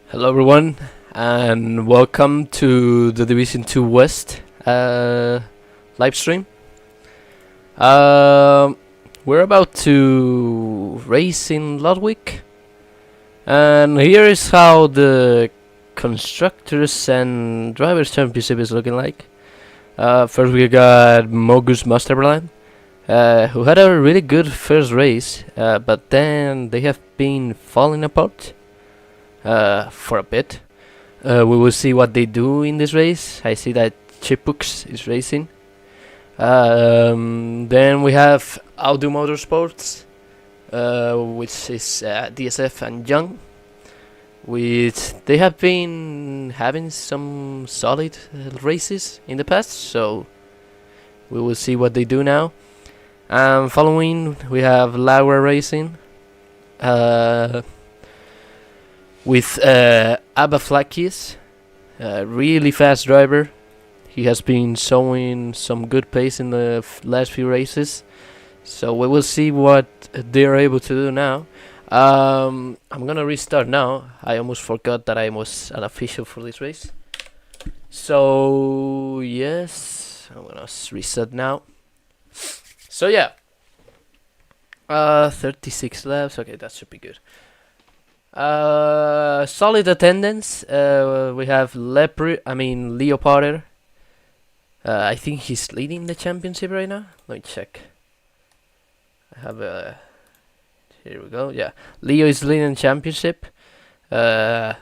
Hello everyone, and welcome to the Division 2 West live stream. We're about to race in Ludwig, and here is how the Constructors and Drivers Championship is looking like. First we got Mogus Masterplan, who had a really good first race, but then they have been falling apart for a bit. We will see what they do in this race. I see that Chipux is racing. Then we have Audio Motorsports, which is DSF and Young, which they have been having some solid races in the past, so we will see what they do now. Following, we have Laura Racing, with Abba Flakis, a really fast driver. He has been showing some good pace in the last few races, so we will see what they are able to do now. I'm gonna restart now. I almost forgot that I was an official for this race. So yes, I'm gonna reset now. So yeah, 36 laps. Okay, that should be good. Solid attendance. We have Leo Potter. I think he's leading the championship right now. Let me check. I have here we go. Yeah, Leo is leading the championship. Who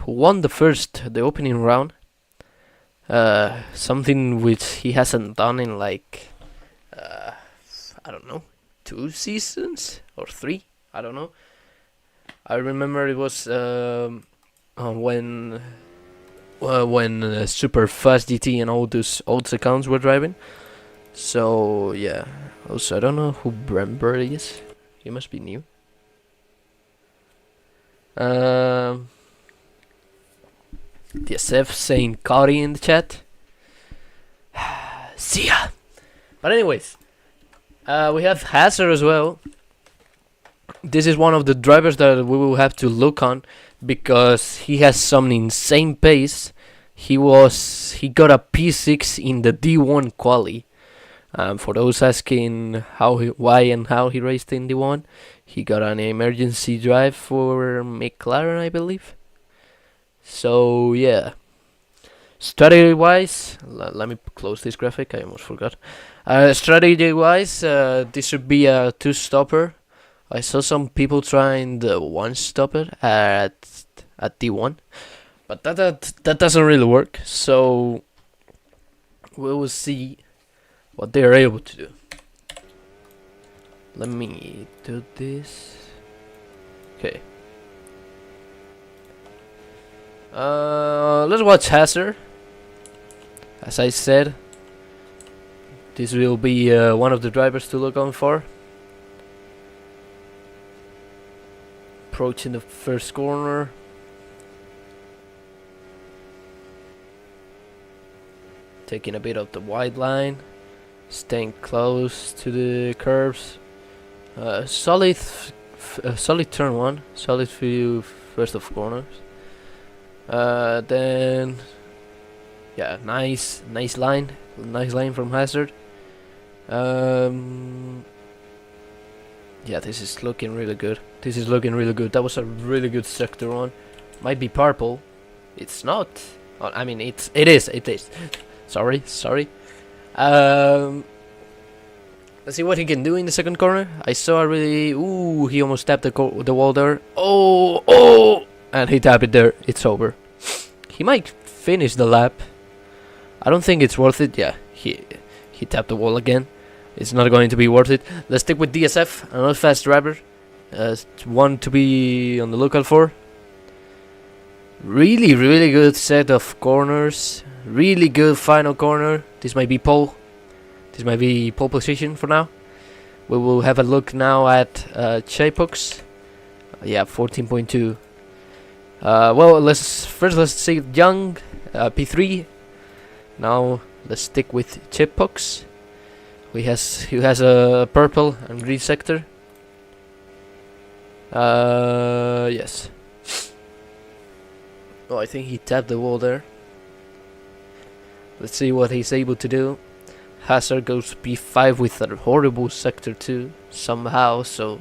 won the opening round. Something which he hasn't done in like, I don't know, 2 seasons or 3. I don't know. I remember it was when Super Fast GT and all those old accounts were driving. So yeah. Also, I don't know who Brember is. He must be new. DSF saying Cody in the chat. See ya. But anyways, we have Hazard as well. This is one of the drivers that we will have to look on, because he has some insane pace. He got a P6 in the D1 quali. For those asking why and how he raced in D1, he got an emergency drive for McLaren, I believe. So yeah, strategy wise, let me close this graphic. I almost forgot. Strategy wise, this should be a 2-stopper. I saw some people trying the 1-stopper at D1, but that doesn't really work. So we will see what they are able to do. Let me do this. Okay. Let's watch Hazard. As I said, this will be one of the drivers to look on for. Approaching the first corner. Taking a bit of the wide line. Staying close to the curves. Solid turn 1. Solid few first of corners. Then yeah, nice line. Nice line from Hazard. Yeah, this is looking really good. That was a really good sector 1. Might be purple. It's not. I mean, it is. Sorry. Let's see what he can do in the second corner. I saw a really. Ooh, he almost tapped the wall there. Oh! And he tapped it there. It's over. He might finish the lap. I don't think it's worth it. Yeah, he tapped the wall again. It's not going to be worth it. Let's stick with DSF, another fast driver. One to be on the lookout for. Really good set of corners. Really good final corner. This might be pole. This might be pole position for now. We will have a look now at Chapux. Yeah, 14.2. Well, let's see Young, P3. Now let's stick with Chipux. He has a purple and green sector. Yes. Oh, I think he tapped the wall there. Let's see what he's able to do. Hazard goes b5 with a horrible sector 2 somehow, so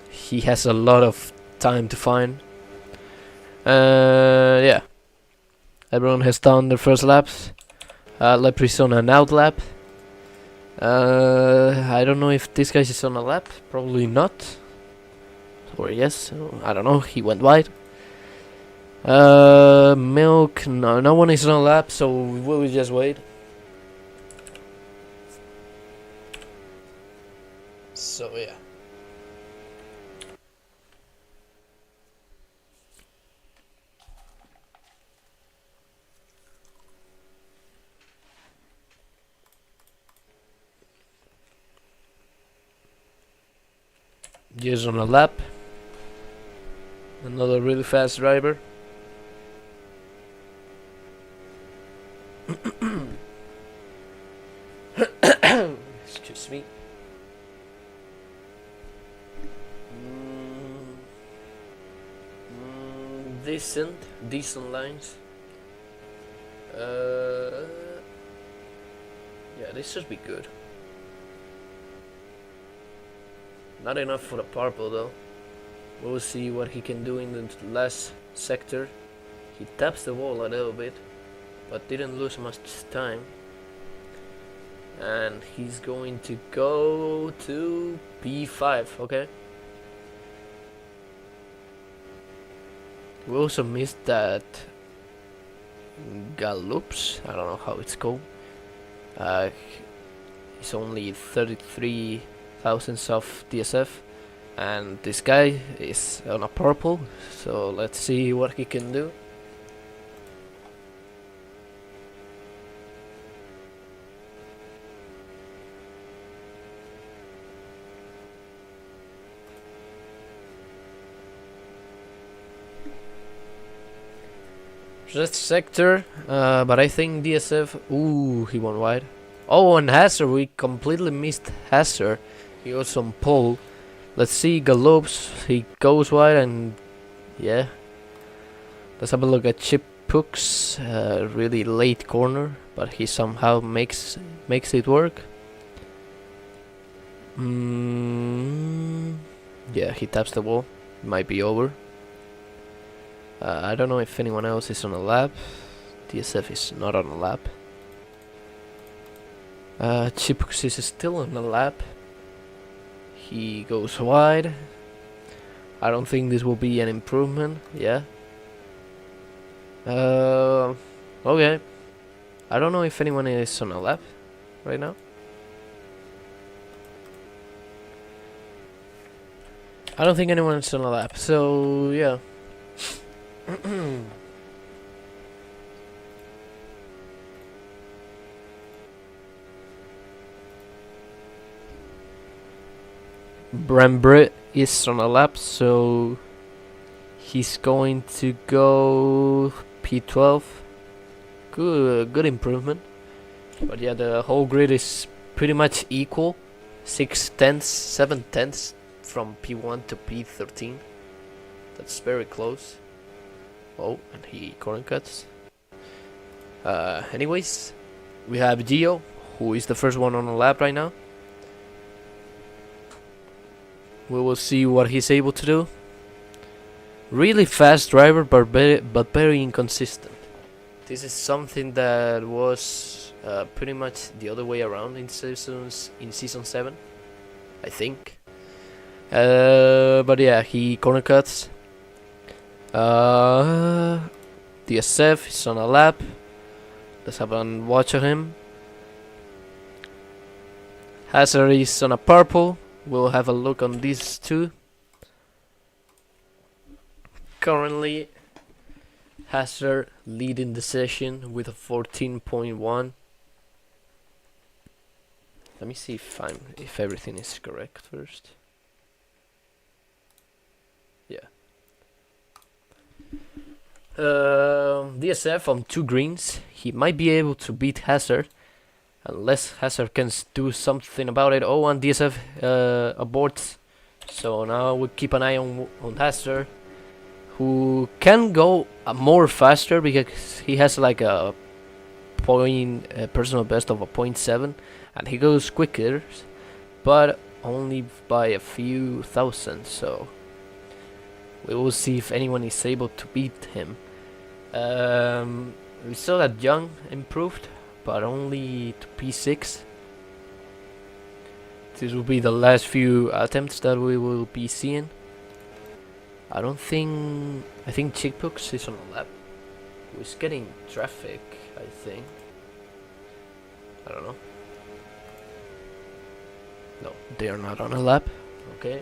he has a lot of time to find. Yeah. Everyone has done their first laps. Lepri's on an out lap. I don't know if this guy is on a lap. Probably not. Or yes. I don't know. He went wide. Milk. No one is on a lap, so we will just wait. So yeah. Just on a lap. Another really fast driver. Excuse me. Decent lines. Yeah, this should be good. Not enough for the purple though. We'll see what he can do in the last sector. He taps the wall a little bit, but didn't lose much time. And he's going to go to b5, okay? We also missed that gallops, I don't know how it's called. It's only 33 thousandths of DSF, and this guy is on a purple, so let's see what he can do. That sector, but I think DSF. Ooh, he went wide. Oh, and Hazard, we completely missed Hazard. He was on pole. Let's see Galopes. He goes wide, and yeah. Let's have a look at Chip Puck's really late corner, but he somehow makes it work. Yeah, he taps the wall. Might be over. I don't know if anyone else is on a lap. DSF is not on a lap. Chipux is still on a lap. He goes wide. I don't think this will be an improvement. Yeah. Okay. I don't know if anyone is on a lap right now. I don't think anyone's on a lap. So yeah. Brembre is on a lap, so he's going to go P12. Good improvement. But yeah, the whole grid is pretty much equal. 6/10, 7/10 from P1 to P13. That's very close. Oh, and he corner cuts. Anyways, we have Gio, who is the first one on the lap right now. We will see what he's able to do. Really fast driver, but very inconsistent. This is something that was pretty much the other way around in season 7, I think. But yeah, he corner cuts. DSF is on a lap. Let's have a watch of him. Hazard is on a purple. We'll have a look on these two. Currently, Hazard leading the session with a 14.1. Let me see if everything is correct first. Yeah. DSF on 2 greens. He might be able to beat Hazard, unless Hazard can do something about it. Oh, and DSF aborts. So now we keep an eye on Hazard, who can go more faster because he has like a personal best of a .7, and he goes quicker, but only by a few thousand. So we will see if anyone is able to beat him. We saw that Young improved, but only to P6. This will be the last few attempts that we will be seeing. I think Chickbooks is on a lap. He's getting traffic, I think. I don't know. No, they are not on a lap. Okay.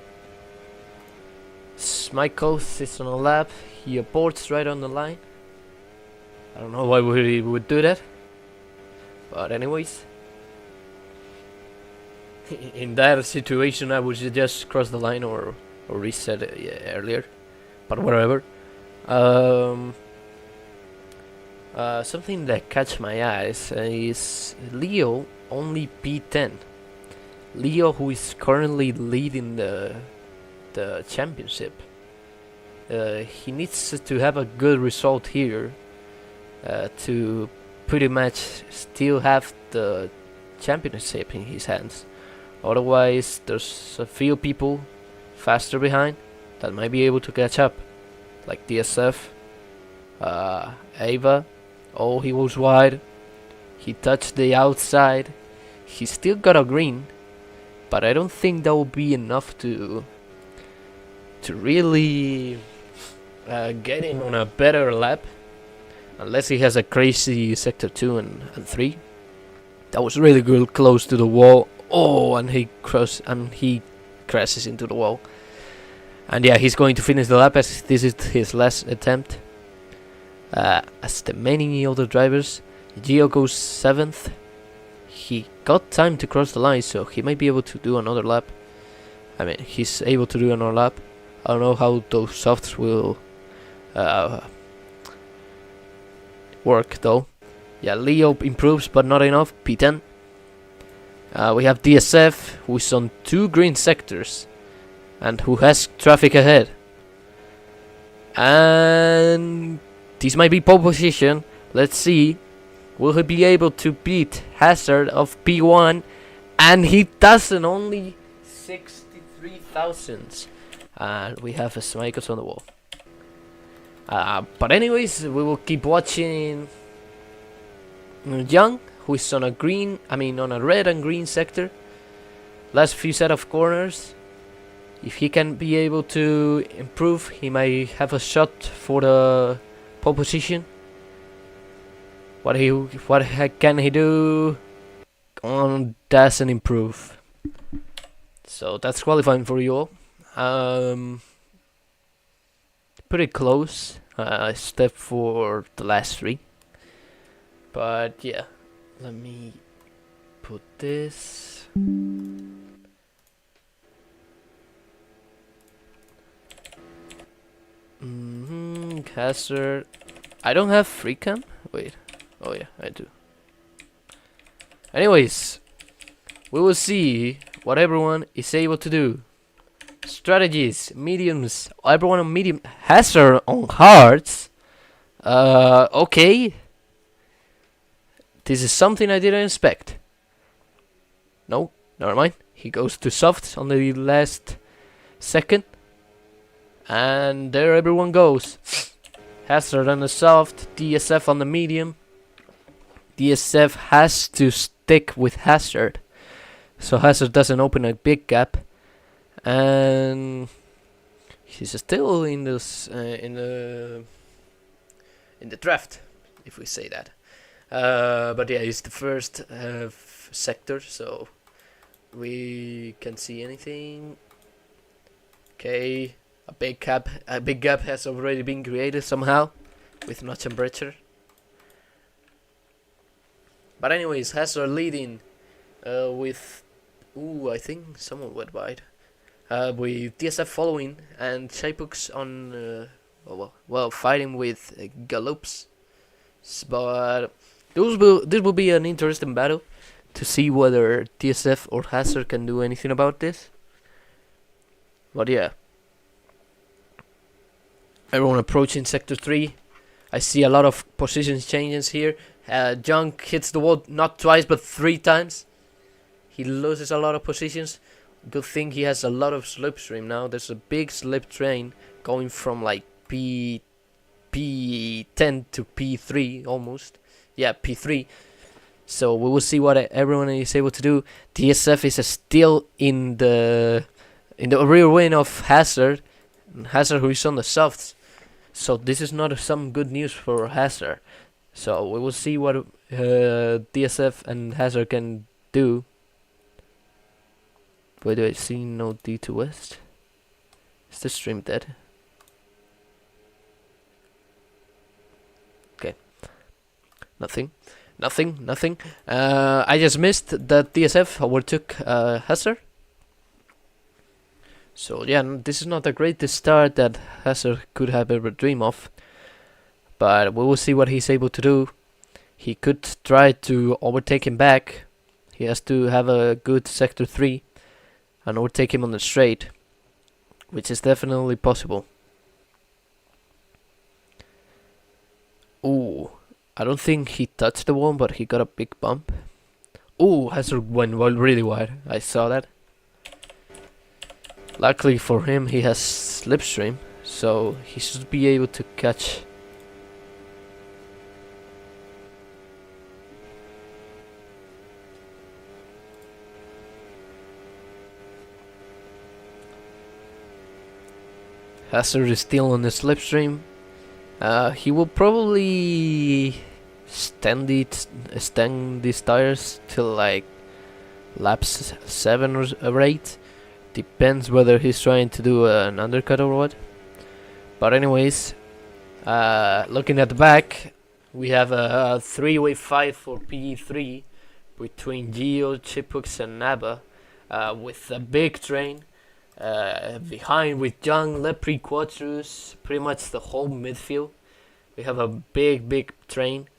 Smikos is on a lap. He aborts right on the line. I don't know why we would do that. But anyways. In that situation, I would just cross the line or reset it earlier. But whatever. Something that catch my eyes is Leo only P10. Leo, who is currently leading the championship, he needs to have a good result here to pretty much still have the championship in his hands. Otherwise, there's a few people faster behind that might be able to catch up, like DSF, Ava. Oh, he was wide. He touched the outside. He still got a green, but I don't think that will be enough to really get him on a better lap, unless he has a crazy sector 2 and 3. That was really good, close to the wall. Oh, and he crashes into the wall. And yeah, he's going to finish the lap as this is his last attempt. As the many other drivers, Gio goes 7th. He got time to cross the line, so he might be able to do another lap. I mean, he's able to do another lap. I don't know how those softs will work though. Yeah, Leo improves, but not enough. P10. We have DSF, who is on 2 green sectors and who has traffic ahead. And this might be pole position. Let's see. Will he be able to beat Hazard of P1? And he doesn't, only 63 thousandths. And we have a Smikos on the wall. But anyways, we will keep watching Young, who is on a red and green sector. Last few set of corners. If he can be able to improve, he might have a shot for the pole position. What can he do? Doesn't improve. So that's qualifying for you all. Pretty close. Step for the last 3. But yeah, let me put this. Hazard. I don't have free cam. Wait. Oh yeah, I do. Anyways, we will see what everyone is able to do. Strategies, mediums. Everyone on medium. Hazard on hards. Okay. This is something I didn't expect. No, never mind. He goes to softs on the last second. And there everyone goes. Hazard on the soft, DSF on the medium. DSF has to stick with Hazard, so Hazard doesn't open a big gap. And he's still in this in the draft, if we say that. But yeah, it's the first sector, so we can't see anything. Okay, a big gap has already been created somehow with no temperature. But anyways, Hazard leading with I think someone went wide. With DSF following and Chipux on fighting with Gallops. But this will be an interesting battle to see whether DSF or Hazard can do anything about this. But yeah, Everyone approaching sector 3. I see a lot of position changes here. Jung hits the wall not twice but 3 times. He loses a lot of positions. Good thing he has a lot of slipstream now. There's a big slip train going from like P10 to P3 almost. Yeah, P3. So we will see what everyone is able to do. DSF is still in the rear wing of Hazard. Hazard who is on the softs. So this is not some good news for Hazard. So we will see what DSF and Hazard can do. Why do I see no D2 West? Is the stream dead? Okay. Nothing. I just missed that DSF overtook Hazard. So yeah, this is not the greatest start that Hazard could have ever dreamed of. But we will see what he's able to do. He could try to overtake him back. He has to have a good sector 3 and overtake him on the straight, which is definitely possible. Ooh, I don't think he touched the wall, but he got a big bump. Ooh, Hazard went really wide. I saw that. Luckily for him, he has slipstream, so he should be able to catch. Hazard is still on the slipstream. He will probably extend these tires till like laps 7 or 8. Depends whether he's trying to do an undercut or what. But anyways, looking at the back, we have a 3-way fight for P3 between Geo, Chiphooks and Naba, with a big train behind with Jung, Lepri, Quatrus, pretty much the whole midfield. We have a big train,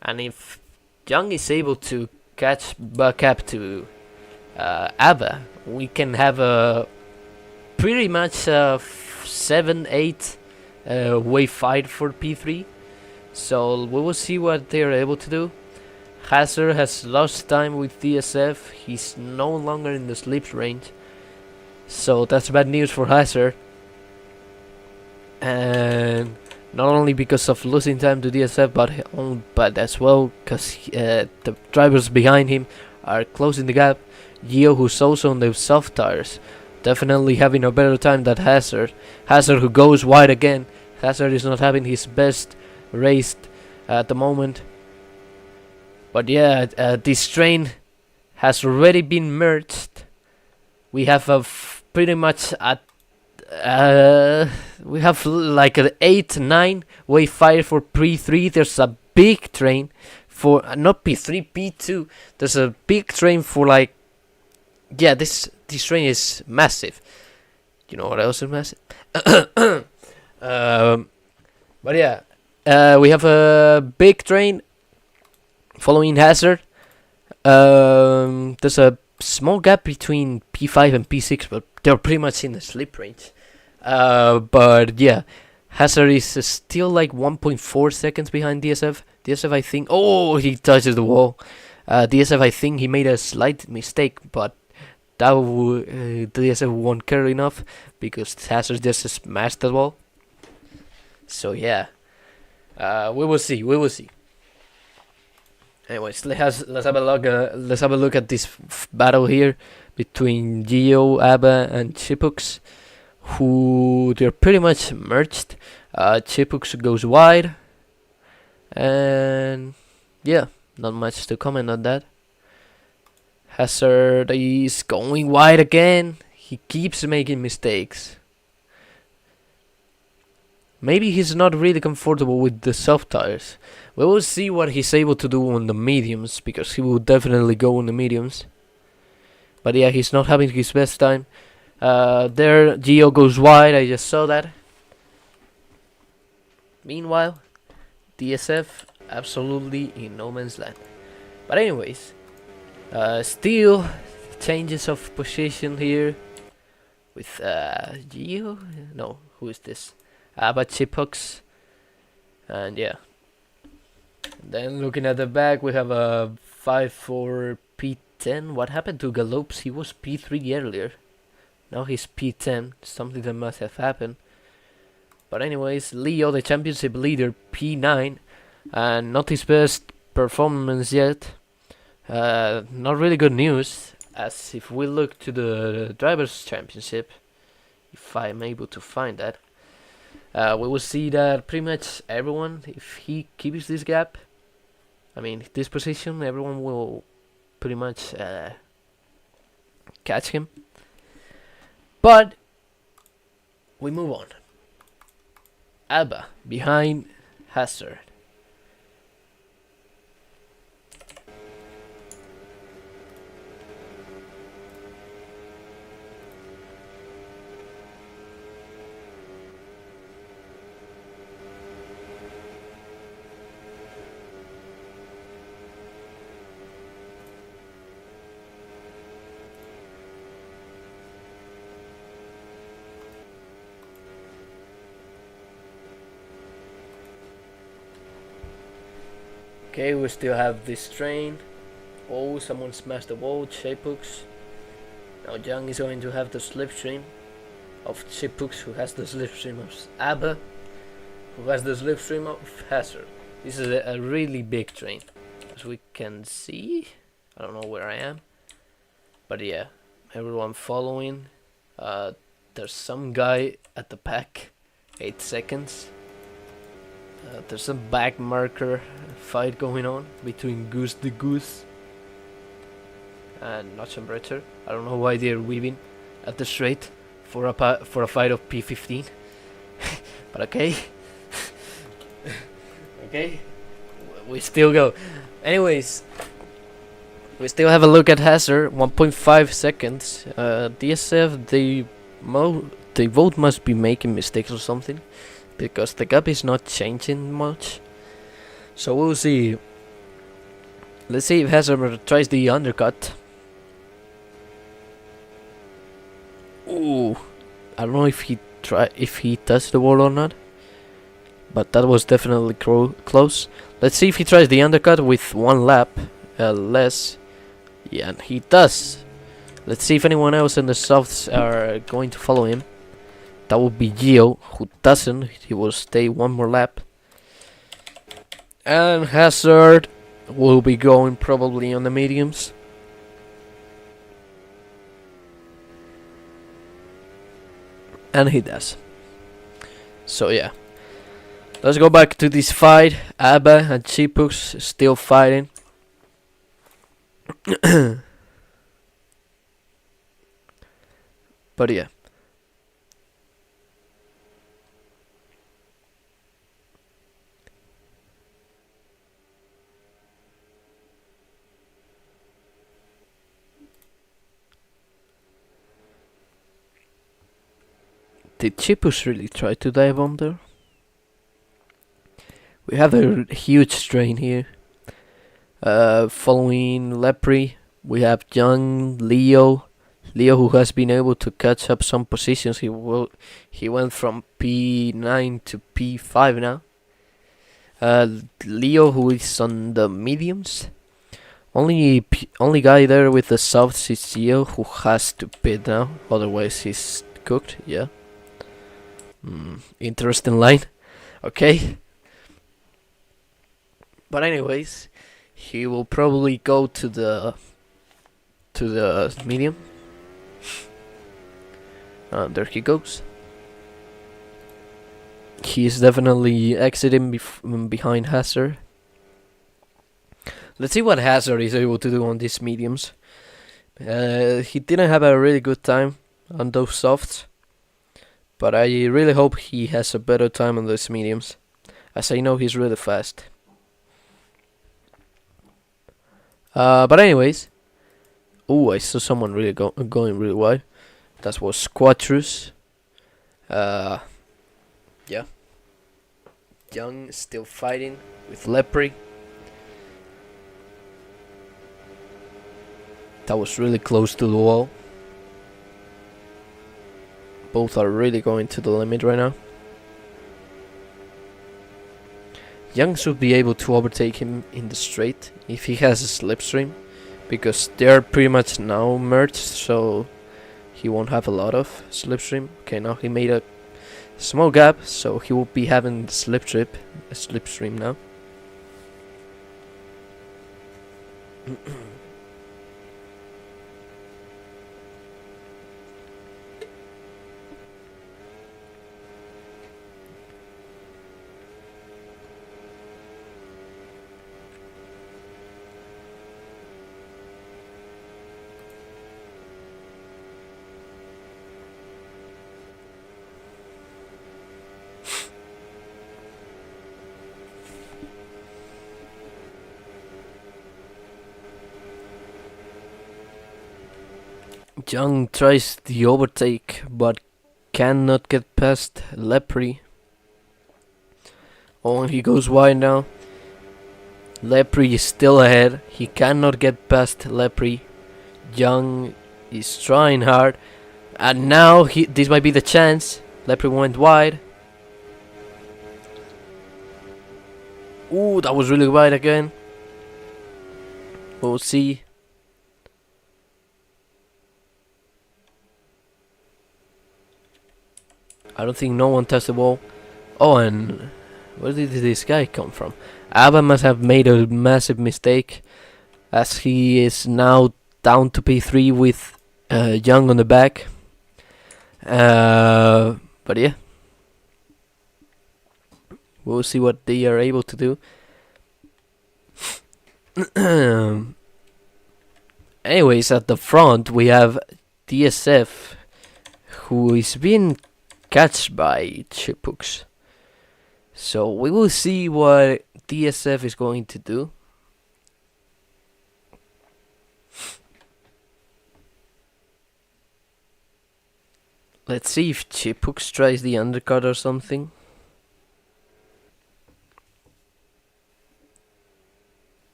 and if Jung is able to catch back up to Abba, we can have a pretty much 7-8 way fight for P3. So we will see what they are able to do. Hazard has lost time with DSF. He's no longer in the sleep range, so that's bad news for Hazard. And not only because of losing time to DSF, but as well because the drivers behind him are closing the gap. Gio, who's also on the soft tires, definitely having a better time than Hazard. Hazard, who goes wide again. Hazard is not having his best race at the moment. But yeah, this train has already been merged. We have a pretty much we have like an 8-9 way fight for P3. There's a big train for not P3, P2. There's a big train for like, yeah, this train is massive. You know what else is massive? But yeah, we have a big train following Hazard. There's a small gap between P5 and P6, but they're pretty much in the slip range. But yeah, Hazard is still like 1.4 seconds behind DSF. DSF, I think, oh, he touches the wall. DSF, I think he made a slight mistake, but that DSF won't care enough because Hazard just smashed the wall. So yeah, we will see. Anyways, let's have a look. Let's have a look at this battle here between Gio, Abba, and Chiphooks, who they're pretty much merged. Chiphooks goes wide, and yeah, not much to comment on that. Hazard is going wide again. He keeps making mistakes. Maybe he's not really comfortable with the soft tires. We will see what he's able to do on the mediums, because he will definitely go on the mediums. But yeah, he's not having his best time. There, Gio goes wide. I just saw that. Meanwhile, DSF absolutely in no man's land. But anyways, still changes of position here with Gio. No, who is this? ABBA chip hooks, and yeah. Then looking at the back, we have a 5.4 P10. What happened to Galopes? He was P3 earlier. Now he's P10. Something that must have happened. But anyways, Leo, the championship leader, P9, and not his best performance yet. Not really good news, as if we look to the drivers' championship, if I'm able to find that, we will see that pretty much everyone, if he keeps this gap, I mean this position, everyone will pretty much catch him. But we move on. ABBA behind Hazard. Okay, we still have this train. Oh, someone smashed the wall. Chipux. Now Young is going to have the slipstream of Chipux, who has the slipstream of ABBA, who has the slipstream of Hazard. This is a really big train, as we can see. I don't know where I am, but yeah, everyone following. There's some guy at the back. 8 seconds. There's a back marker fight going on between Goose the Goose and Notch and Brecher. I don't know why they're weaving at the straight for a fight of P15, but okay. Okay, we still go. Anyways, we still have a look at Hazard. 1.5 seconds. DSF, they both must be making mistakes or something, because the gap is not changing much. So we'll see. Let's see if Hazard tries the undercut. Ooh, I don't know if he touched the wall or not, but that was definitely close. Let's see if he tries the undercut with one lap less. Yeah, and he does. Let's see if anyone else in the softs are going to follow him. That would be Gio, who doesn't. He will stay one more lap. And Hazard will be going probably on the mediums. And he does. So yeah. Let's go back to this fight. ABBA and Chipux still fighting. But yeah. Did Chipus really try to dive under? We have a huge strain here. Following Lepre, we have Young, Leo, who has been able to catch up some positions. He went from P9 to P5 now. Leo, who is on the mediums. Only guy there with the softs is Gio, who has to pit now. Otherwise, he's cooked. Yeah. Interesting line. Okay. But anyways, he will probably go to the medium. There he goes. He is definitely exiting behind Hazard. Let's see what Hazard is able to do on these mediums. He didn't have a really good time on those softs, but I really hope he has a better time on those mediums, as I know he's really fast. But anyways, I saw someone really going really wide. That was Quattrus. Yeah. Young still fighting with Lepre. That was really close to the wall. Both are really going to the limit right now. Young should be able to overtake him in the straight if he has a slipstream, because they're pretty much now merged, so he won't have a lot of slipstream. Okay, now he made a small gap, so he will be having the slipstream now. Young tries the overtake, but cannot get past Lepre. Oh, he goes wide now. Lepre is still ahead. He cannot get past Lepre. Young is trying hard. And now this might be the chance. Lepre went wide. Ooh, that was really wide again. We'll see. I don't think no one touched the ball. Oh, and where did this guy come from? Abba must have made a massive mistake, as he is now down to P3 with Young on the back. But yeah, we'll see what they are able to do. Anyways, at the front we have DSF, who is being catched by Chiphooks. So we will see what DSF is going to do. Let's see if Chiphooks tries the undercut or something.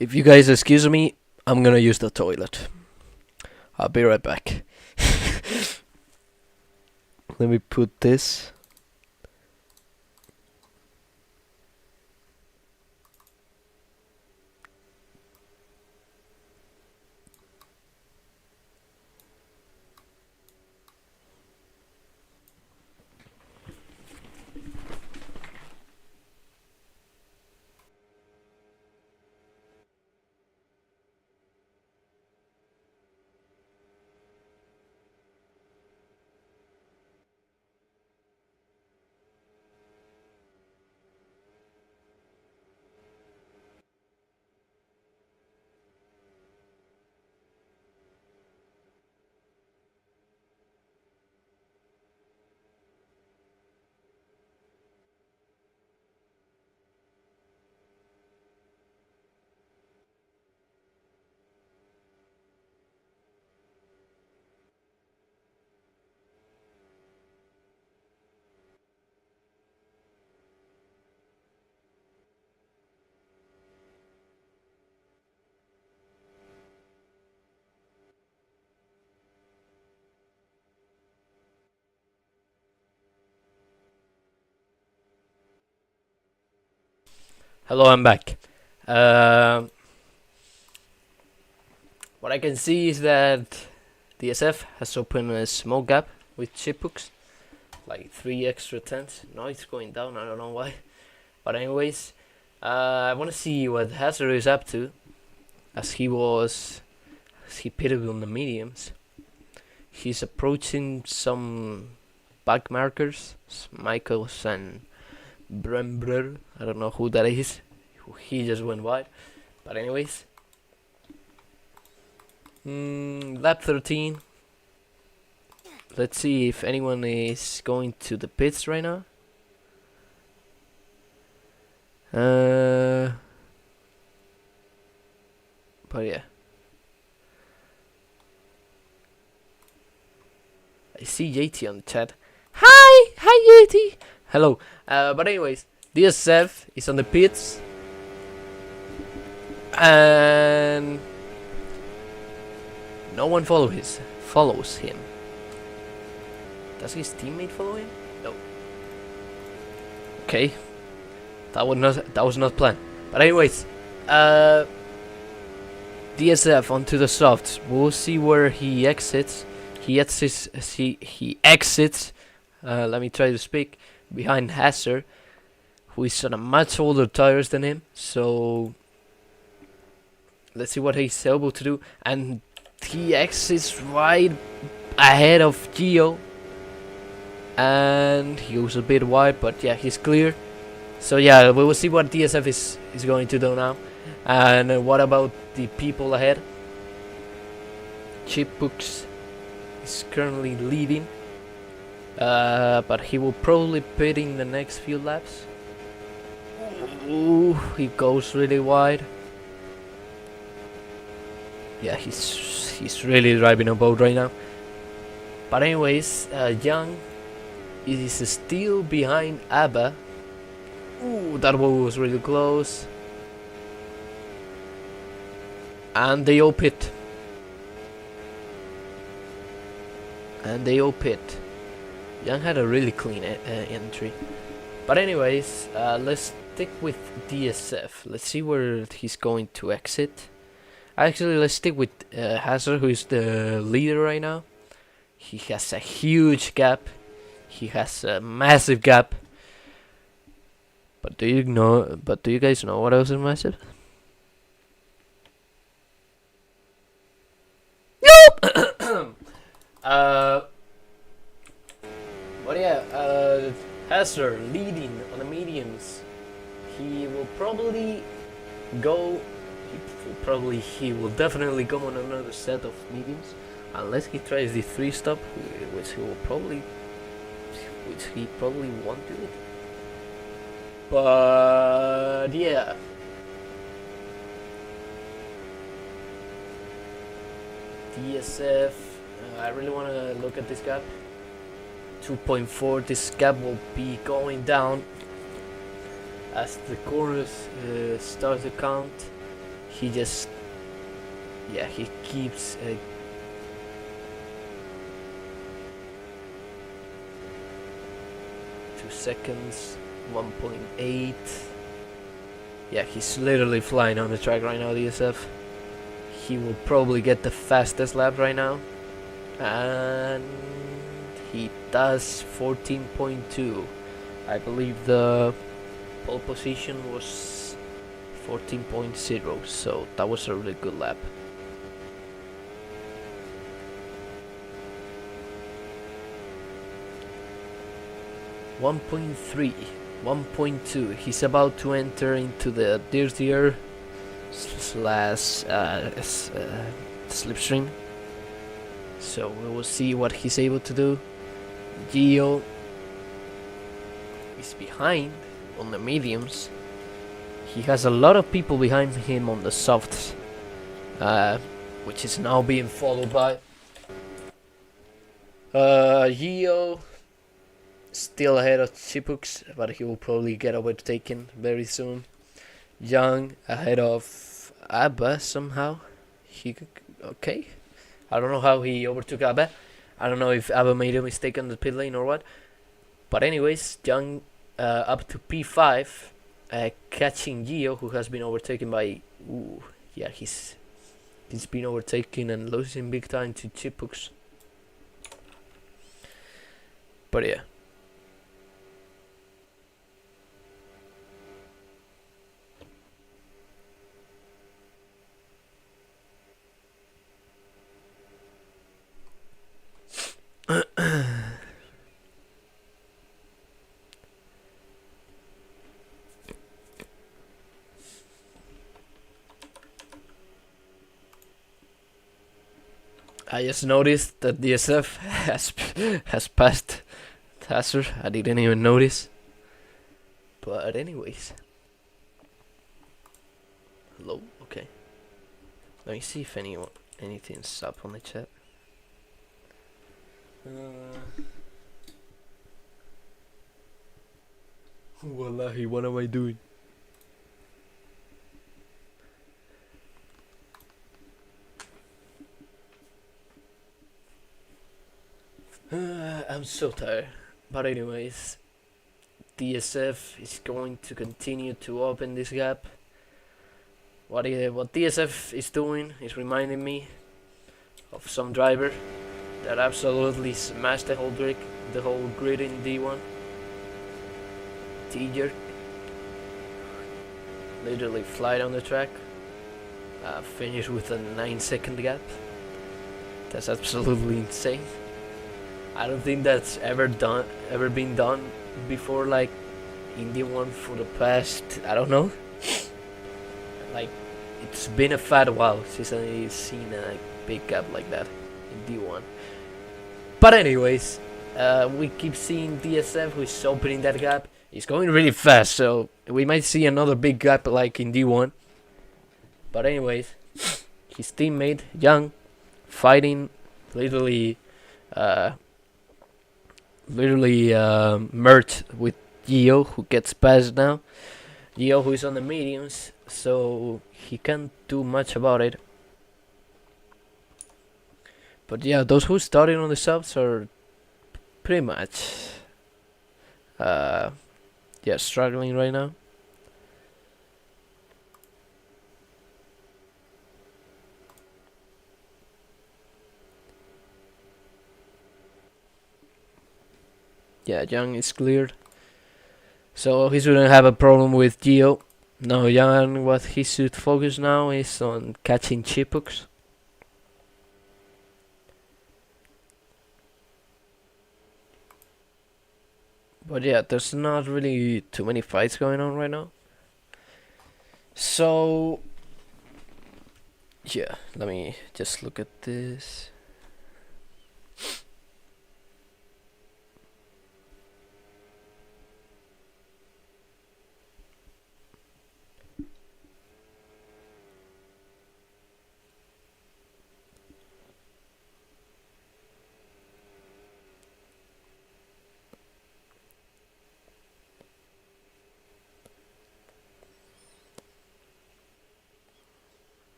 If you guys excuse me, I'm gonna use the toilet. I'll be right back. Let me put this. Hello, I'm back. What I can see is that DSF has opened a small gap with Chiphooks, like 3 extra tenths. Now it's going down, I don't know why. But anyways, I want to see what Hazard is up to, as he pitted on the mediums. He's approaching some back markers, Michaels and Brembrer. I don't know who that is. He just went wide. But anyways, lap 13. Let's see if anyone is going to the pits right now. But yeah. I see JT on the chat. Hi JT. Hello. But anyways, DSF is on the pits, and no one follows him. Does his teammate follow him? No. Okay. That was not planned. But anyways, DSF onto the softs. We'll see where he exits. He exits. Let me try to speak. Behind Hazard, who is on a much older tires than him. So let's see what he's able to do. And he exits right ahead of Gio. And he goes a bit wide, but yeah, he's clear. So yeah, we will see what DSF is going to do now. And what about the people ahead? Chipbooks is currently leading, but he will probably pit in the next few laps. Ooh, he goes really wide. Yeah, he's really driving a boat right now. But anyways, Young is still behind Abba. Ooh, that one was really close. And they all pit. Young had a really clean entry. But anyways, let's stick with DSF. Let's see where he's going to exit. Actually, let's stick with Hazard, who is the leader right now. He has a huge gap. He has a massive gap. But do you guys know what else is massive? Nope. But yeah, Hazard leading on the mediums. He will probably go. He will definitely go on another set of mediums, unless he tries the 3-stop, which he probably won't do it. But yeah. DSF, I really want to look at this gap. 2.4, this gap will be going down as the corners start to count. He keeps 2 seconds, 1.8. Yeah, he's literally flying on the track right now, DSF. He will probably get the fastest lap right now. And he does 14.2. I believe the pole position was 14.0, so that was a really good lap. .3, 1.2. He's about to enter into the dirtier slash slipstream. So we will see what he's able to do. Gio is behind on the mediums. He has a lot of people behind him on the softs, which is now being followed by Gio. Still ahead of Chipux, but he will probably get overtaken very soon. Young ahead of Abba somehow. Okay. I don't know how he overtook Abba. I don't know if Abba made a mistake on the pit lane or what. But anyways, Young up to P5, catching Gio, who has been overtaken by. Yeah, he's been overtaken and losing big time to Chipux. But yeah. I just noticed that DSF has passed Hazard. I didn't even notice. But anyways, Let me see if anything's up on the chat. Wallahi, what am I doing? I'm so tired. But anyways, DSF is going to continue to open this gap. What DSF is doing is reminding me of some driver that absolutely smashed the whole grid in D1. T-jerk, literally fly down the track, finish with a 9-second gap. That's absolutely insane. I don't think that's ever been done before, like in D1 for the past, I don't know. Like, it's been a fat while since I've seen a big gap like that in D1. But anyways, we keep seeing DSF who's opening that gap. He's going really fast, so we might see another big gap like in D1. But anyways, his teammate Young fighting literally merged with Gio, who gets past now. Gio, who is on the mediums, so he can't do much about it. But yeah, those who started on the subs are pretty much struggling right now. Yeah, Young is cleared, so he shouldn't have a problem with Gio. No, Young, what he should focus now is on catching chipuks. But yeah, there's not really too many fights going on right now. So yeah, let me just look at this.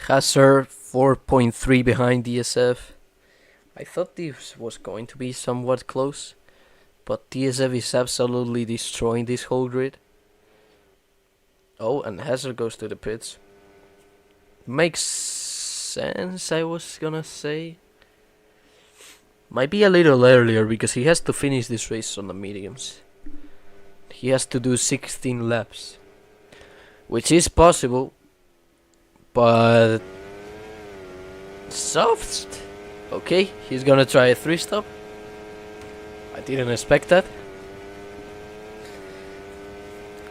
Hazard 4.3 behind DSF. I thought this was going to be somewhat close, but DSF is absolutely destroying this whole grid. Oh, and Hazard goes to the pits. Makes sense, I was gonna say. Might be a little earlier because he has to finish this race on the mediums. He has to do 16 laps, which is possible. But soft. Okay, he's gonna try a 3-stop. I didn't expect that,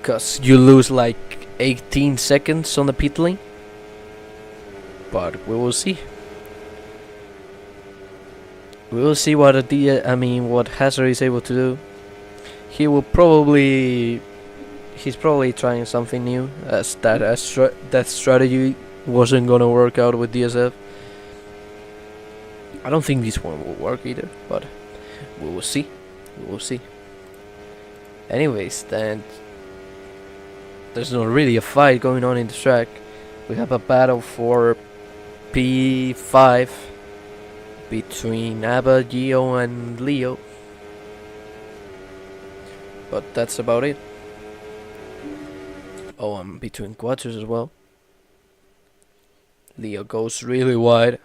cause you lose like 18 seconds on the pit lane. But we will see. We will see what what Hazard is able to do. He's probably trying something new, as that strategy wasn't gonna work out with DSF. I don't think this one will work either, but we will see. We will see. Anyways, then there's not really a fight going on in the track. We have a battle for P5 between Abba, Gio, and Leo. But that's about it. Oh, I'm between quatters as well. Leo goes really wide.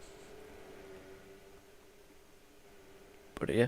But yeah.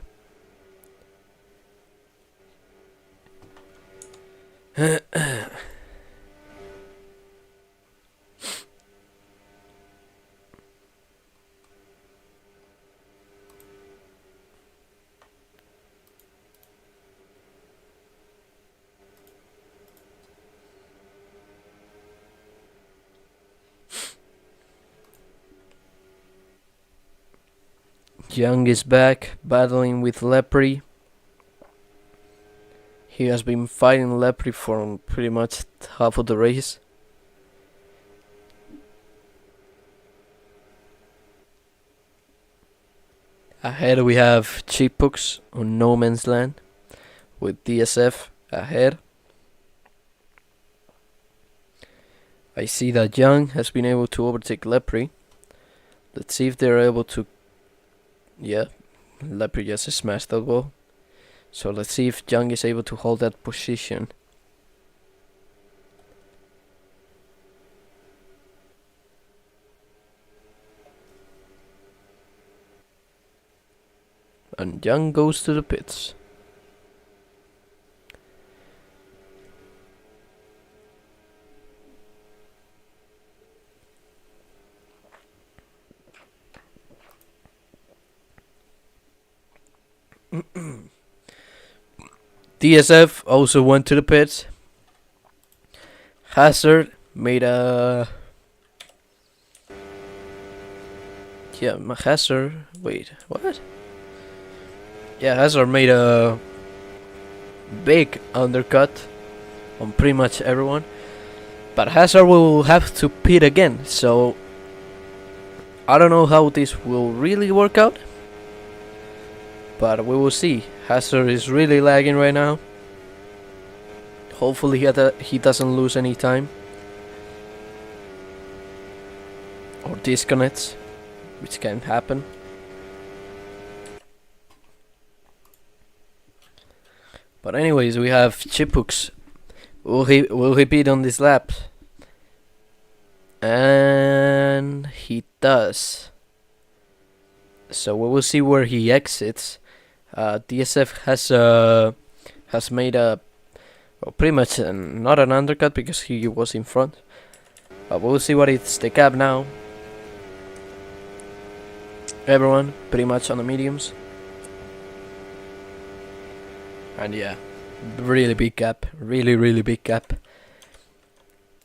Young is back, battling with Lepre. He has been fighting Lepri for pretty much half of the race. Ahead we have Chipux on No Man's Land with DSF ahead. I see that Young has been able to overtake Lepri. Let's see if they're able to... Yeah, Lepri just smashed that wall. So let's see if Young is able to hold that position. And Young goes to the pits. DSF also went to the pits. Hazard made a... Yeah, Hazard... Wait, what? Yeah, Hazard made a big undercut on pretty much everyone. But Hazard will have to pit again, so... I don't know how this will really work out. But we will see. Hazard is really lagging right now. Hopefully he doesn't lose any time. Or disconnects, which can happen. But anyways, we have Chipux. Will he beat on this lap? And he does. So we will see where he exits. DSF has made a pretty much not an undercut because he was in front. We'll see what it's the gap now. Everyone pretty much on the mediums. And yeah, really big gap, really big gap.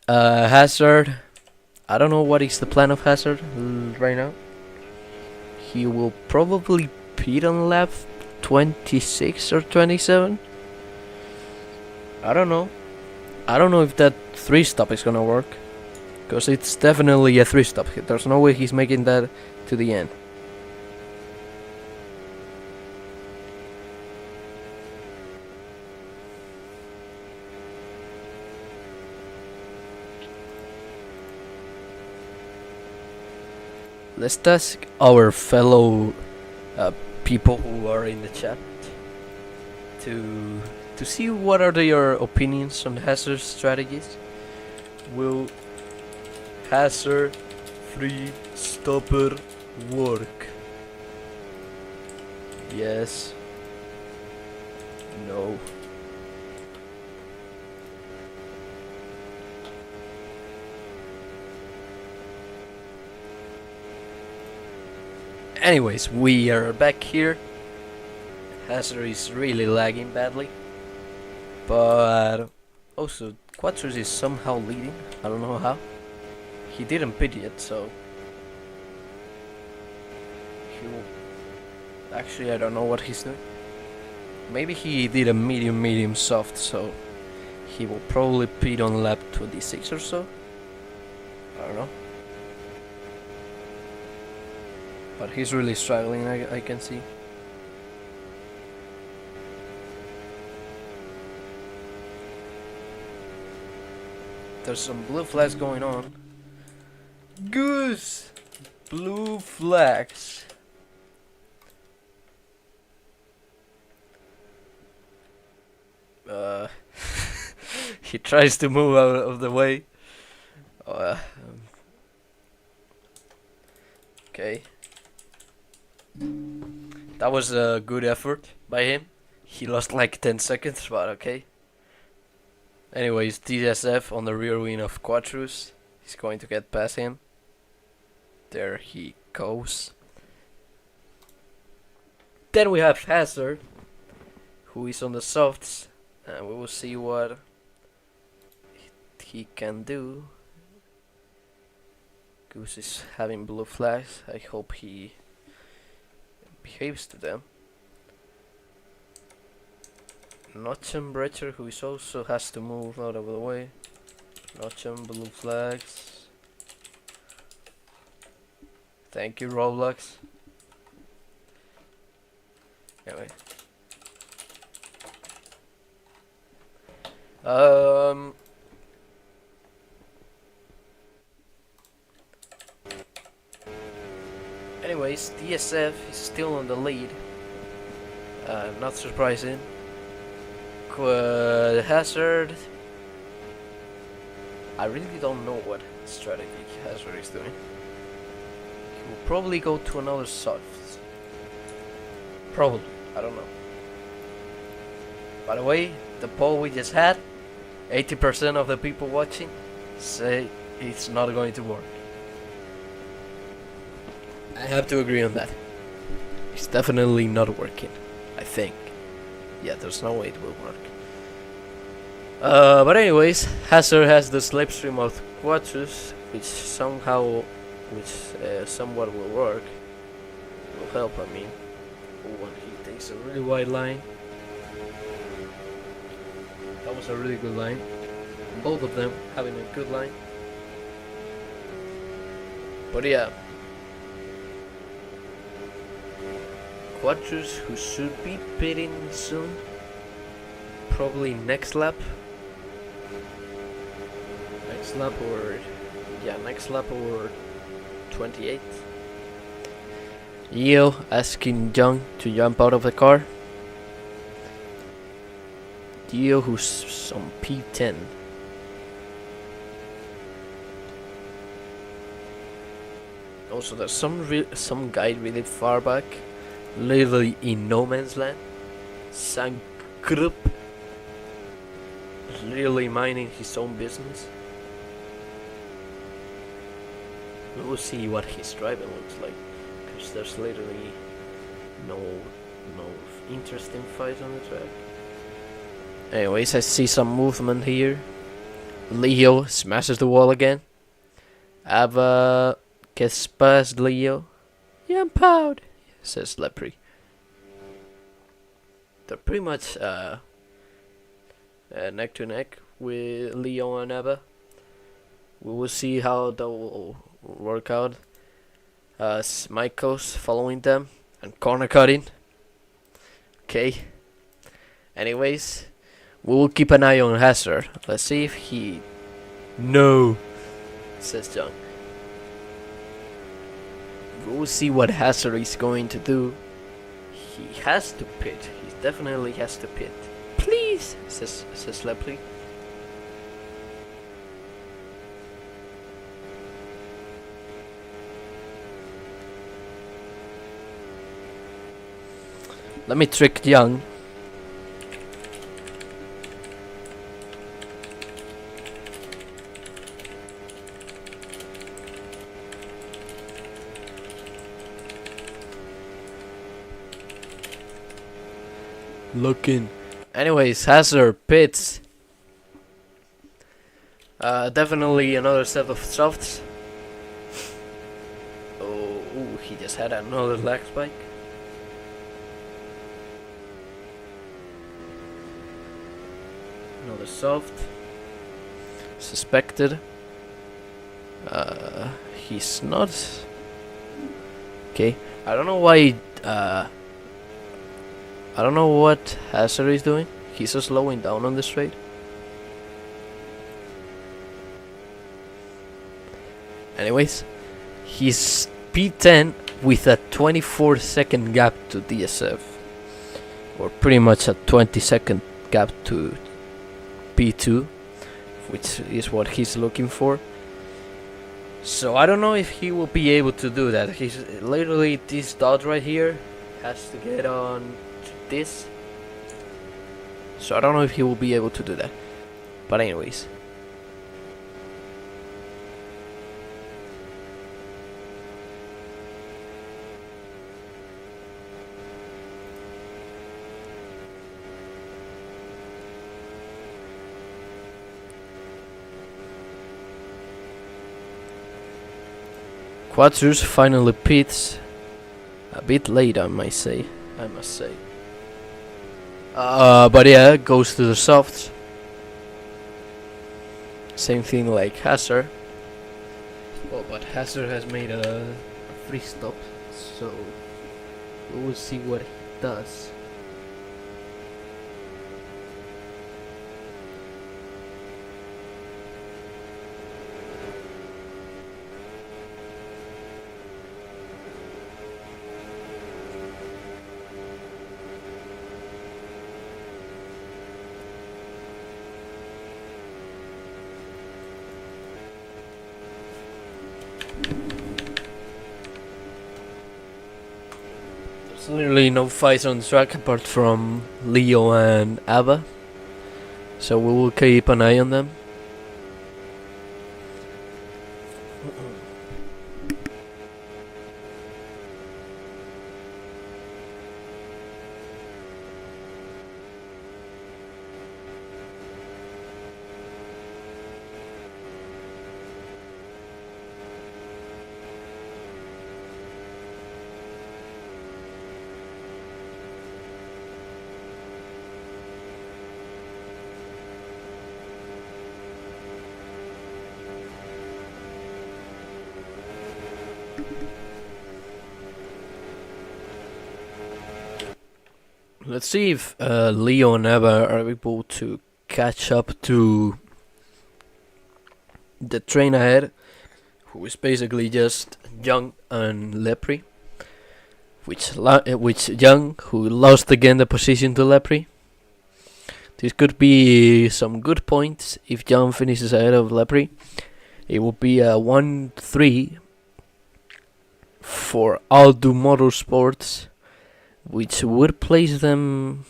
Hazard, I don't know what is the plan of Hazard right now. He will probably pit on lap 26 or 27. I don't know. I don't know if that 3-stop is gonna work. Because it's definitely a 3-stop. There's no way he's making that to the end. Let's ask our fellow people who are in the chat to see what are their opinions on Hazard strategies. Will Hazard 3-stopper work? Yes. No. Anyways, we are back here. Hazard is really lagging badly. But also, Quattros is somehow leading. I don't know how. He didn't pit yet, so... He will... Actually, I don't know what he's doing. Maybe he did a medium soft, so... He will probably pit on lap 26 or so. I don't know. But he's really struggling, I can see. There's some blue flags going on. Goose! Blue flags. He tries to move out of the way. Okay. That was a good effort by him. He lost like 10 seconds, but okay. Anyways, DSF on the rear wing of Quattros. He's going to get past him. There he goes. Then we have Hazard, who is on the softs, and we will see what he can do. Goose is having blue flags. I hope he behaves to them. Notcham Breacher, who is also has to move out of the way. Notcham, blue flags. Thank you, ROBLOX. Anyway. Anyways, DSF is still on the lead. Not surprising. Hazard. I really don't know what strategy Hazard is doing. He will probably go to another soft. Probably. I don't know. By the way, the poll we just had, 80% of the people watching say it's not going to work. I have to agree on that. It's definitely not working, I think. Yeah, there's no way it will work. But anyways, Hazard has the slipstream of Quatrus, which somewhat will work. Will help, I mean. When he takes a really wide line. That was a really good line. Both of them having a good line. But yeah. Quatrus, who should be pitting soon. Probably next lap. Next lap or 28. Yo asking Young to jump out of the car. Dio, who's on P10. Also, there's some guy really far back, literally in no man's land. Sankrup, literally minding his own business. We will see what his driving looks like, because there's literally no interesting fight on the track. Anyways, I see some movement here. Leo smashes the wall again. Ava gets past Leo. Yeah, I'm proud, says Lepre. They're pretty much neck to neck with Leo and Ava. We will see how that will work out. Michael's following them and corner cutting. Okay. Anyways, we will keep an eye on Hazard. Let's see if he... No, says John. We will see what Hazard is going to do. He has to pit. He definitely has to pit. Please, says Lepre. Let me trick Young. Looking. Anyways, Hazard pits. Definitely another set of softs. Oh, he just had another lag spike. Another soft. Suspected. He's not. Okay. I don't know why. I don't know what Hazard is doing. He's just slowing down on the straight. Anyways, he's P10 with a 24-second gap to DSF, or pretty much a 20-second gap to P2, which is what he's looking for. So I don't know if he will be able to do that. He's literally this dot right here has to get on this, so I don't know if he will be able to do that. But anyways, Quatrus finally pits a bit late, I must say. But yeah, goes to the softs. Same thing like Hazard. Well, but Hazard has made a free stop, so we will see what he does. There's literally no fights on the track apart from Leo and Abba, so we will keep an eye on them. Let's see if Leo and Eva are able to catch up to the train ahead, who is basically just Young and Lepre. Which Young, who lost again the position to Lepre. This could be some good points if Young finishes ahead of Lepre. It will be a 1-3 for Aldo Motorsports, which would place them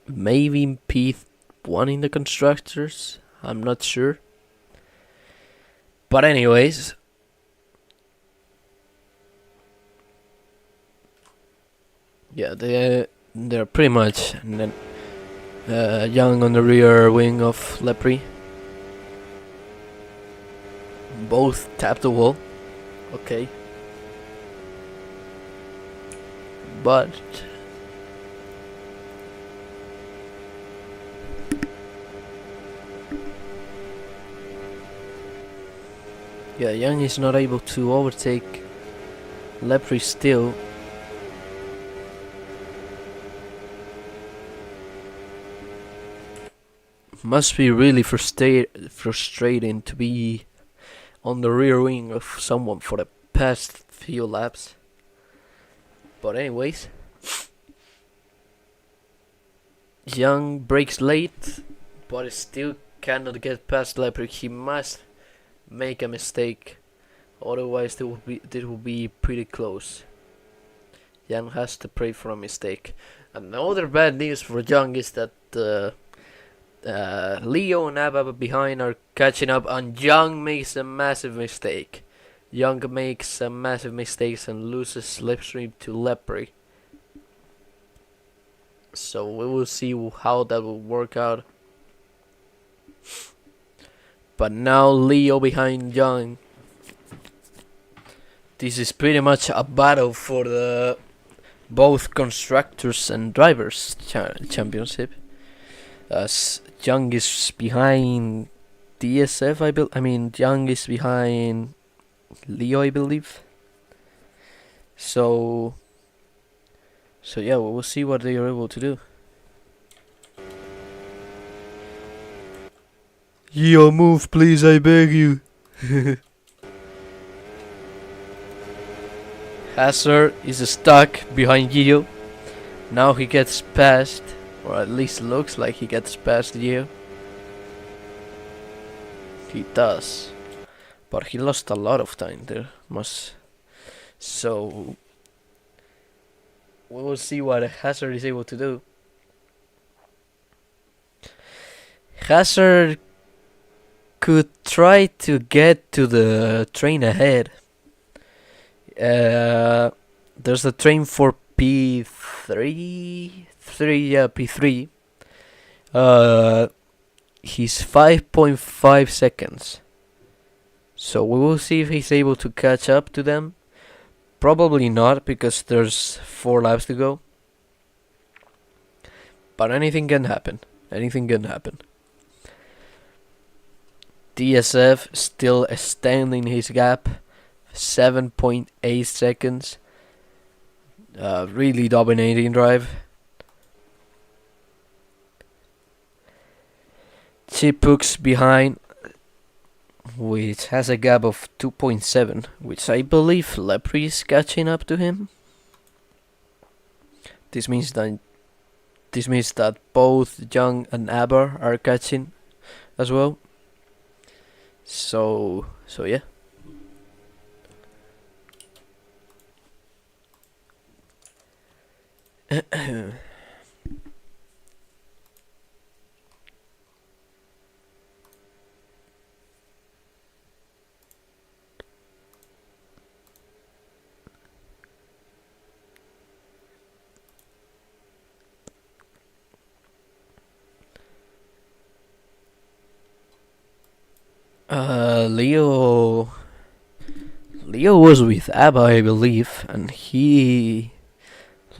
maybe in P1 in the constructors. I'm not sure. But anyways, yeah, they're pretty much Young on the rear wing of Lepre. Both tap the wall. Okay. But yeah, Young is not able to overtake Lepre still. Must be really frustrating to be on the rear wing of someone for the past few laps. But anyways, Young breaks late, but still cannot get past Lepre. He must make a mistake, otherwise it will be pretty close. Young has to pray for a mistake. Another bad news for Young is that Leo and Abba behind are catching up, and Young makes a massive mistake. Young makes a massive mistake and loses slipstream to Lepre. So we will see how that will work out. But now Leo behind Young. This is pretty much a battle for the both constructors and drivers championship. As Young is behind DSF, I mean Young is behind Leo, I believe. So yeah, we'll see what they are able to do. Yo, move please, I beg you. Hazard is stuck behind Gio. Now he gets past, or at least looks like he gets past Gio. He does. But he lost a lot of time there. So we will see what Hazard is able to do. Hazard could try to get to the train ahead. There's a train for P3. P3. He's 5.5 seconds. So we will see if he's able to catch up to them. Probably not, because there's 4 laps to go. But anything can happen. Anything can happen. DSF still extending his gap. 7.8 seconds. Really dominating drive. Chipux behind, which has a gap of 2.7, which I believe Lepre is catching up to him. This means that both Young and Aber are catching as well. So yeah. Leo was with ABBA, I believe, and he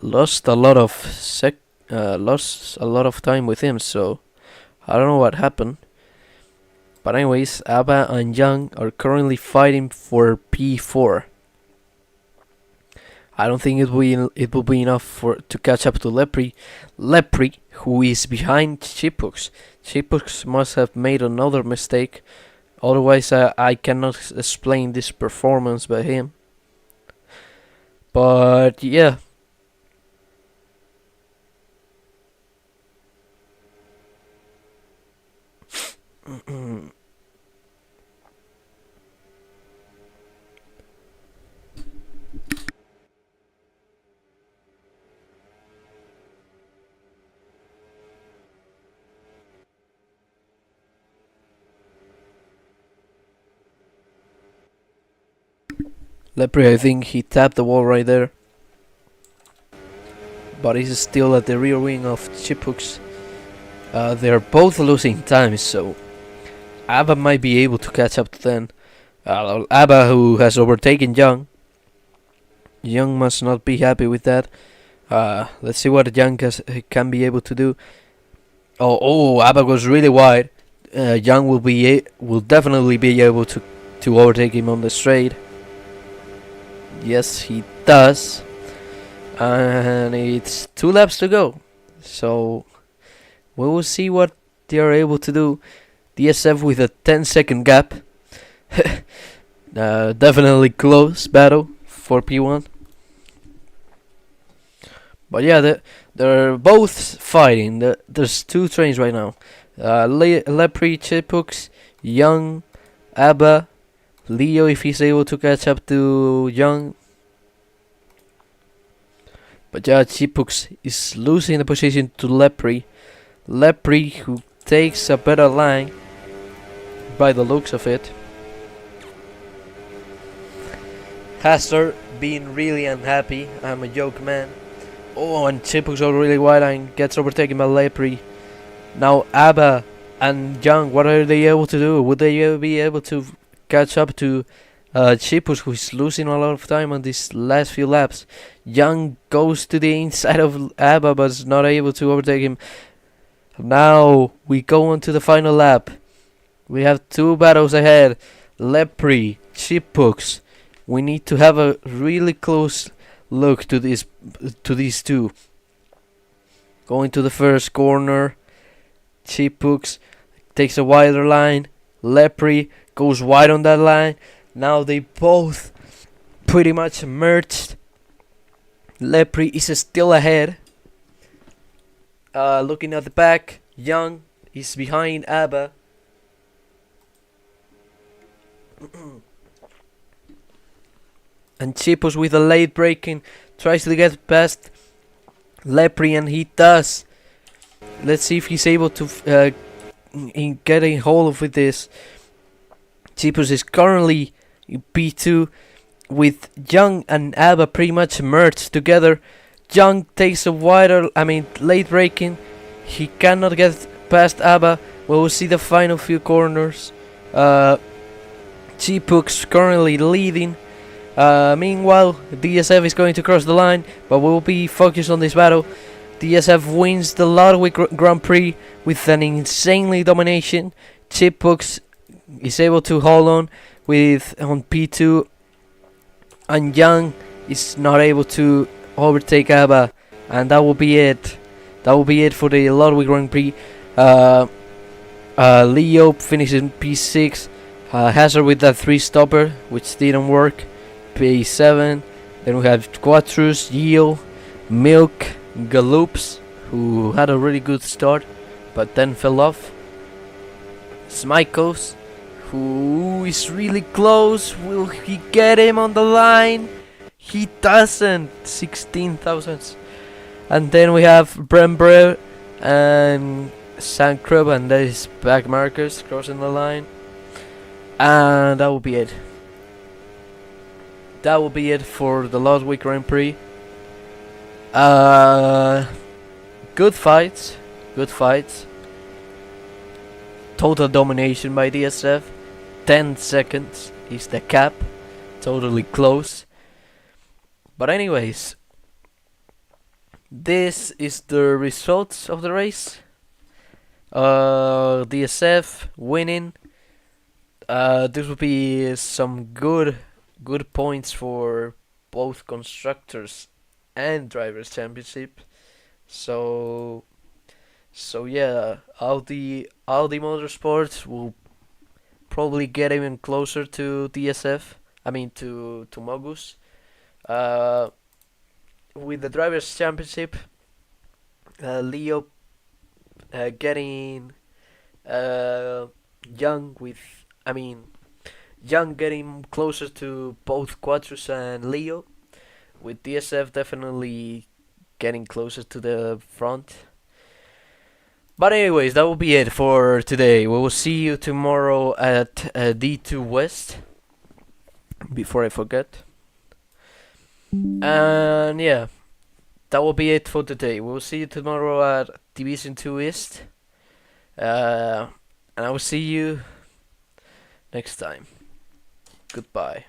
lost a lot of time with him. So I don't know what happened. But anyways, ABBA and Young are currently fighting for P4. I don't think it will be enough to catch up to Lepre. Lepre, who is behind Chipux. Chipux must have made another mistake. Otherwise, I cannot explain this performance by him. But yeah. Lepre, I think he tapped the wall right there. But he's still at the rear wing of Chipux. They're both losing time, so ABBA might be able to catch up to them. ABBA, who has overtaken Young. Young must not be happy with that. Let's see what Young can be able to do. Oh, ABBA goes really wide. Young will definitely be able to overtake him on the straight. Yes, he does. And it's 2 laps to go. So we will see what they are able to do. DSF with a 10-second gap. Definitely close battle for P1. But yeah, they're both fighting. There's 2 trains right now. Lepre, Chipux, Young, ABBA, Leo if he's able to catch up to Young. But yeah, Chipux is losing the position to Lepre. Lepre, who takes a better line by the looks of it. Hazard being really unhappy. I'm a joke, man. Oh, and Chipux are really wide and gets overtaken by Lepre. Now ABBA and Young, what are they able to do? Would they be able to catch up to Chipux, who is losing a lot of time on these last few laps? Young goes to the inside of ABBA but is not able to overtake him. Now we go on to the final lap. We have 2 battles ahead. Lepre, Chipux. We need to have a really close look to these 2. Going to the first corner. Chipux takes a wider line. Lepre goes wide on that line. Now they both pretty much merged. Lepre is still ahead. Looking at the back, Young is behind ABBA. And Chipux with a late braking tries to get past Lepre, and he does. Let's see if he's able to get a hold of this. Chipux is currently in P2 with Young and ABBA pretty much merged together. Young takes a late braking. He cannot get past ABBA. We'll see the final few corners. Chipux currently leading. Meanwhile, DSF is going to cross the line, but we'll be focused on this battle. DSF wins the Ludwig Grand Prix with an insanely domination. Chipbox is able to hold on on P2, and Young is not able to overtake Abba, and that will be it. That will be it for the Ludwig Grand Prix. Leo finishes in P6. Hazard with that 3-stopper, which didn't work. P7. Then we have Quattrus, Yeo, Milk, Galoops, who had a really good start, but then fell off. Smikos, who is really close. Will he get him on the line? He doesn't. 16,000. And then we have Brembre and Sandkrub, and that is back markers crossing the line. And that will be it. That will be it for the Ludwig Grand Prix. Good fights. Good fights. Total domination by DSF. 10 seconds is the cap. Totally close. But anyways, this is the results of the race. DSF winning. This will be some good points for both constructors and drivers championship. So yeah, Audi Motorsports will probably get even closer to DSF. I mean to Mogus. With the drivers championship, Leo getting Young getting closer to both Quattrus and Leo, with DSF definitely getting closer to the front. But anyways, that will be it for today. We will see you tomorrow at D2 West, before I forget. And yeah, that will be it for today. We will see you tomorrow at Division 2 East. And I will see you next time. Goodbye.